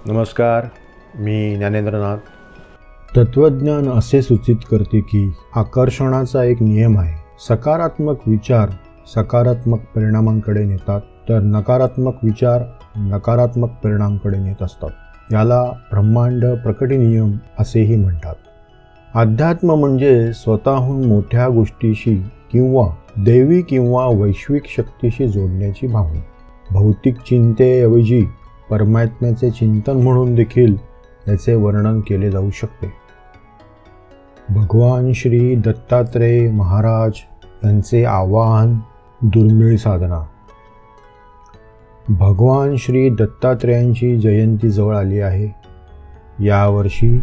नमस्कार, मी ज्ञानेंद्रनाथ. तत्वज्ञान असे सूचित करते की आकर्षणाचा एक नियम आहे. सकारात्मक विचार सकारात्मक परिणामांकडे नेतात, तर नकारात्मक विचार नकारात्मक परिणामांकडे नेत असतात. याला ब्रह्मांड प्रकटी नियम असेही म्हणतात. अध्यात्म म्हणजे स्वतःहून मोठ्या गोष्टीशी किंवा दैवी किंवा वैश्विक शक्तीशी जोडण्याची भावना. भौतिक चिंतेऐवजी परमात्म्याचे चिंतन म्हणून देखील याचे वर्णन केले जाऊ शकते. भगवान श्री दत्तात्रेय महाराज यांचे आवाहन, दुर्मिळ साधना. भगवान श्री दत्तात्रेयांची जयंती जवळ आली आहे. यावर्षी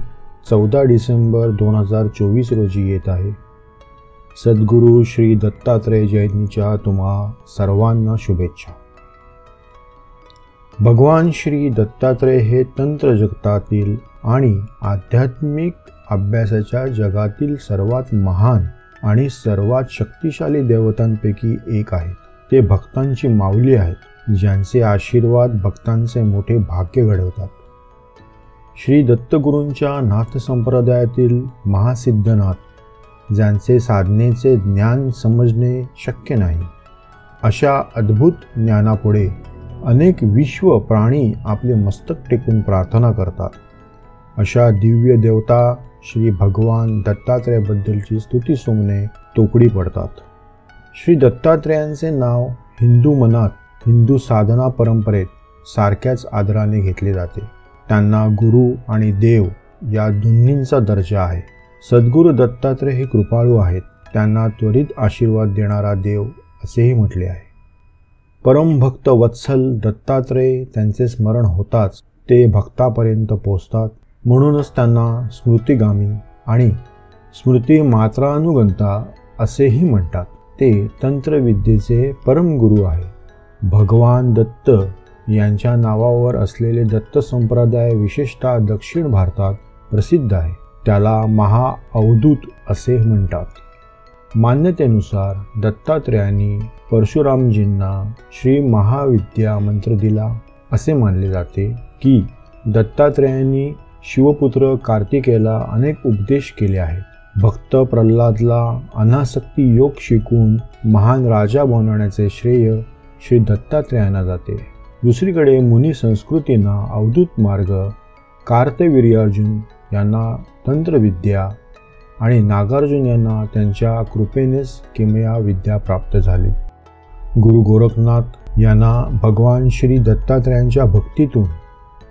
14 डिसेंबर 2024 रोजी येत आहे. सद्गुरू श्री दत्तात्रेय जयंतीच्या तुम्हा सर्वांना शुभेच्छा. भगवान श्री दत्तात्रेय हे तंत्र जगतातील आणि आध्यात्मिक अभ्यासाच्या जगातील सर्वात महान आणि सर्वात शक्तिशाली देवतांपैकी एक आहेत. ते भक्तांची माऊली आहेत, ज्यांचे आशीर्वाद भक्तांचे मोठे भाग्य घडवतात. श्री दत्तगुरूंच्या नाथ संप्रदायातील महासिद्धनाथ, ज्यांचे साधनेचे ज्ञान समजणे शक्य नाही, अशा अद्भुत ज्ञानापुढे अनेक विश्व प्राणी आपले मस्तक टेकून प्रार्थना करतात. अशा दिव्य देवता श्री भगवान दत्तात्रेयाबद्दलची स्तुती सोंगणे तोकडी पडतात. श्री दत्तात्रेयांचे नाव हिंदू मनात, हिंदू साधना परंपरेत सारख्याच आदराने घेतले जाते. त्यांना गुरु आणि देव या दोन्हींचा दर्जा आहे. सद्गुरू दत्तात्रेय हे कृपाळू आहेत. त्यांना त्वरित आशीर्वाद देणारा देव असेही म्हटले आहे. परमभक्त वत्सल दत्तात्रेय त्यांचे स्मरण होताच ते भक्तापर्यंत पोचतात. म्हणूनच त्यांना स्मृतिगामी आणि स्मृती मात्रानुगंता असेही म्हणतात. ते तंत्रविद्येचे परमगुरू आहे. भगवान दत्त यांच्या नावावर असलेले दत्त संप्रदाय विशेषतः दक्षिण भारतात प्रसिद्ध आहे. त्याला महाअवधूत असे म्हणतात. मान्यतेनुसार दत्तात्रेयांनी परशुरामजींना श्री महाविद्या मंत्र दिला असे मानले जाते की दत्तात्रेयांनी शिवपुत्र कार्तिकेयला अनेक उपदेश केले आहेत. भक्त प्रल्हादला अनासक्ती योग शिकून महान राजा बनवण्याचे श्रेय श्री दत्तात्रेयांना जाते. दुसरीकडे मुनी संस्कृतींना अवधूत मार्ग, कार्तवीर्यार्जुन यांना तंत्रविद्या आणि नागार्जुन यांना त्यांच्या कृपेनेच किमया विद्या प्राप्त झाली. गुरु गोरखनाथ यांना भगवान श्री दत्तात्रेयांच्या भक्तीतून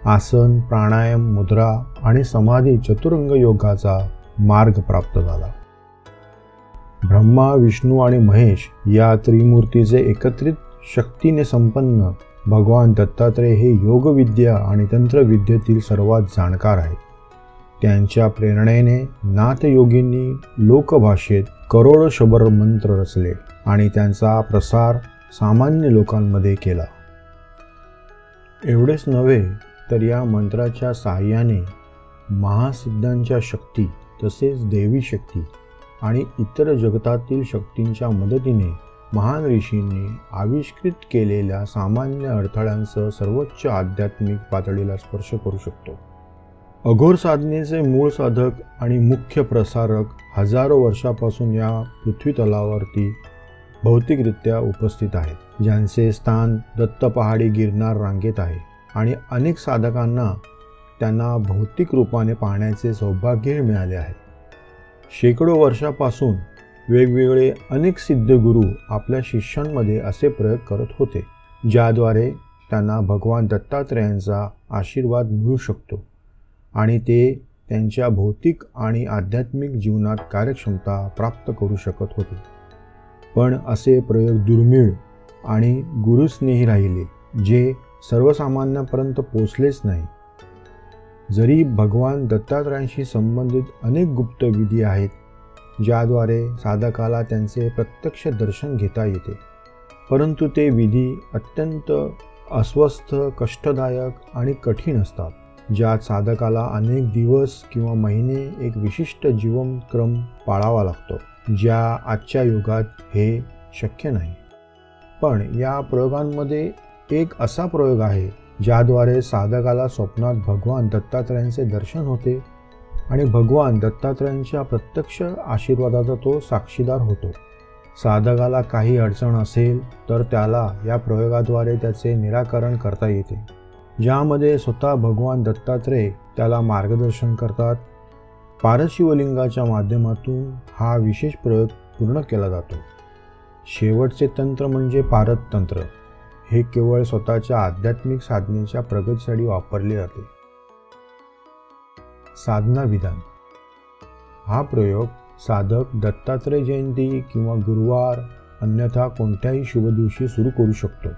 आसन, प्राणायाम, मुद्रा आणि समाधी चतुरंग योगाचा मार्ग प्राप्त झाला. ब्रह्मा, विष्णू आणि महेश या त्रिमूर्तीचे एकत्रित शक्तीने संपन्न भगवान दत्तात्रेय हे योगविद्या आणि तंत्रविद्येतील सर्वात जाणकार आहेत. त्यांच्या प्रेरणेने नाथयोगींनी लोकभाषेत करोडशबर मंत्र रचले आणि त्यांचा प्रसार सामान्य लोकांमध्ये केला. एवढेच नव्हे तर या मंत्राच्या साहाय्याने महासिद्धांच्या शक्ती, तसेच देवी शक्ती आणि इतर जगतातील शक्तींच्या मदतीने महान ऋषींनी आविष्कृत केलेल्या सामान्य अडथळ्यांसह सर्वोच्च आध्यात्मिक पातळीला स्पर्श करू शकतो. अघोर साधनेचे मूळ साधक आणि मुख्य प्रसारक हजारो वर्षापासून या पृथ्वीतलावरती भौतिकरित्या उपस्थित आहेत, ज्यांचे स्थान दत्त पहाडी गिरनार रांगेत आहे आणि अनेक साधकांना त्यांना भौतिक रूपाने पाहण्याचे सौभाग्य मिळाले आहे. शेकडो वर्षापासून वेगवेगळे अनेक सिद्धगुरू आपल्या शिष्यांमध्ये असे प्रयोग करत होते, ज्याद्वारे त्यांना भगवान दत्तात्रेयांचा आशीर्वाद मिळू शकतो आणि ते त्यांच्या भौतिक आणि आध्यात्मिक जीवनात कार्यक्षमता प्राप्त करू शकत होते. पण असे प्रयोग दुर्मिळ आणि गुरुस्नेही राहिले, जे सर्वसामान्यांपर्यंत पोचलेच नाही. जरी भगवान दत्तात्रेयांशी संबंधित अनेक गुप्त विधी आहेत, ज्याद्वारे साधकाला त्यांचे प्रत्यक्ष दर्शन घेता येते, परंतु ते विधी अत्यंत अस्वस्थ, कष्टदायक आणि कठीण असतात, ज्यात साधकाला अनेक दिवस किंवा महिने एक विशिष्ट जीवनक्रम पाळावा लागतो, ज्या आजच्या युगात हे शक्य नाही. पण या प्रयोगांमध्ये एक असा प्रयोग आहे ज्याद्वारे साधकाला स्वप्नात भगवान दत्तात्रयांचे दर्शन होते आणि भगवान दत्तात्रयांच्या प्रत्यक्ष आशीर्वादाचा तो साक्षीदार होतो. साधकाला काही अडचण असेल तर त्याला या प्रयोगाद्वारे त्याचे निराकरण करता येते, ज्यामध्ये स्वतः भगवान दत्तात्रय त्याला मार्गदर्शन करतात. पारशिवलिंगाच्या माध्यमातून हा विशेष प्रयोग पूर्ण केला जातो. शेवटचे तंत्र म्हणजे पारद तंत्र. हे केवळ स्वतःच्या आध्यात्मिक साधनेच्या प्रगतीसाठी वापरले जाते. साधना विधान. हा प्रयोग साधक दत्तात्रय जयंती किंवा गुरुवार अन्यथा कोणत्याही शुभ दिवशी सुरू करू शकतो.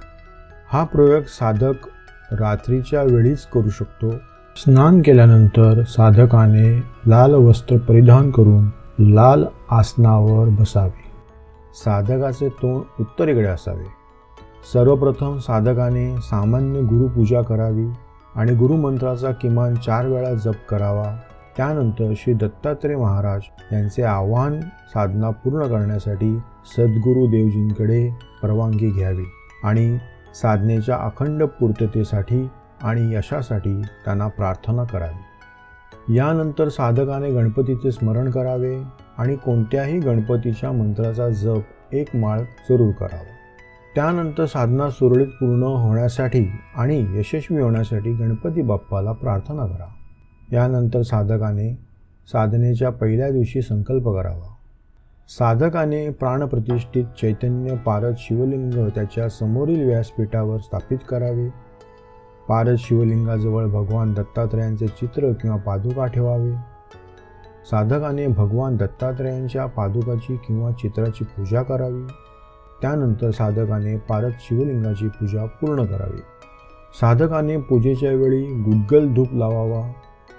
हा प्रयोग साधक रात्रीच्या वेळीच करू शकतो. स्नान केल्यानंतर साधकाने लाल वस्त्र परिधान करून लाल आसनावर बसावे. साधकाचे तोंड उत्तरेकडे असावे. सर्वप्रथम साधकाने सामान्य गुरुपूजा करावी आणि गुरुमंत्राचा किमान 4 वेळा जप करावा. त्यानंतर श्री दत्तात्रय महाराज यांचे आव्हान साधना पूर्ण करण्यासाठी सद्गुरू देवजींकडे परवानगी घ्यावी आणि साधनेच्या अखंड पूर्ततेसाठी आणि यशासाठी त्यांना प्रार्थना करावी. यानंतर साधकाने गणपतीचे स्मरण करावे आणि कोणत्याही गणपतीच्या मंत्राचा जप 1 माळ जरूर करावा. त्यानंतर साधना सुरळीत पूर्ण होण्यासाठी आणि यशस्वी होण्यासाठी गणपती बाप्पाला प्रार्थना करा. यानंतर साधकाने साधनेच्या पहिल्या दिवशी संकल्प करावा. साधकाने प्राणप्रतिष्ठित चैतन्य पारद शिवलिंग त्याच्या समोरील व्यासपीठावर स्थापित करावे. पारद शिवलिंगाजवळ भगवान दत्तात्रयांचे चित्र किंवा पादुका ठेवावे. साधकाने भगवान दत्तात्रयांच्या पादुकाची किंवा चित्राची पूजा करावी. त्यानंतर साधकाने पारद शिवलिंगाची पूजा पूर्ण करावी. साधकाने पूजेच्या वेळी गुग्गल धूप लावावा.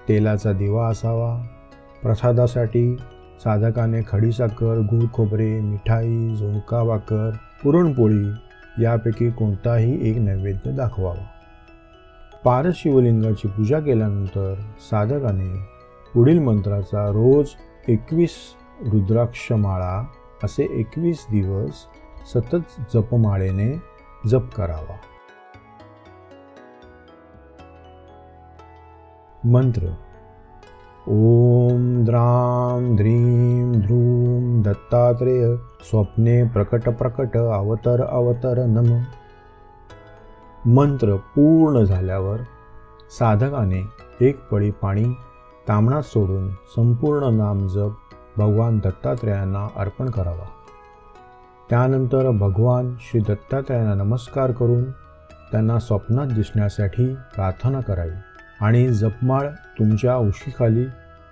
तेलाचा दिवा असावा. प्रसादासाठी साधकाने खडीसाखर, गूळ खोबरे, मिठाई, झुणका भाकर, पुरणपोळी यापैकी कोणताही एक नैवेद्य दाखवावा. पारद शिवलिंगाची पूजा केल्यानंतर साधकाने पुढील मंत्राचा रोज 21 रुद्राक्षमाळा असे 21 दिवस सतत जपमाळेने जप करावा. मंत्र. ओम द्राम द्रीम ध्रूम दत्तात्रेय स्वप्ने प्रकट प्रकट अवतर अवतर नम. मंत्र पूर्ण झाल्यावर साधकाने 1 पळी पाणी ताम्हणात सोडून संपूर्ण नाम जप भगवान दत्तात्रयांना अर्पण करावा. त्यानंतर भगवान श्री दत्तात्रयांना नमस्कार करून त्यांना स्वप्नात दिसण्यासाठी प्रार्थना करावी आणि जपमाळ तुमच्या उशीखाली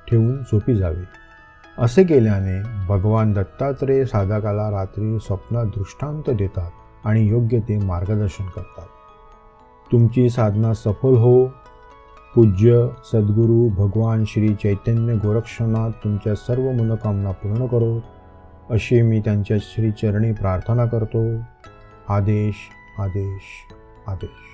ठेवून झोपी जावी. असे केल्याने भगवान दत्तात्रय साधकाला रात्री स्वप्नात दृष्टांत देतात आणि योग्य ते मार्गदर्शन करतात. तुमची साधना सफल हो. पूज्य सद्गुरू भगवान श्री चैतन्य गोरक्षनाथ तुमच्या सर्व मनोकामना पूर्ण करो, अशी मी त्यांच्या श्रीचरणी प्रार्थना करतो. आदेश आदेश आदेश.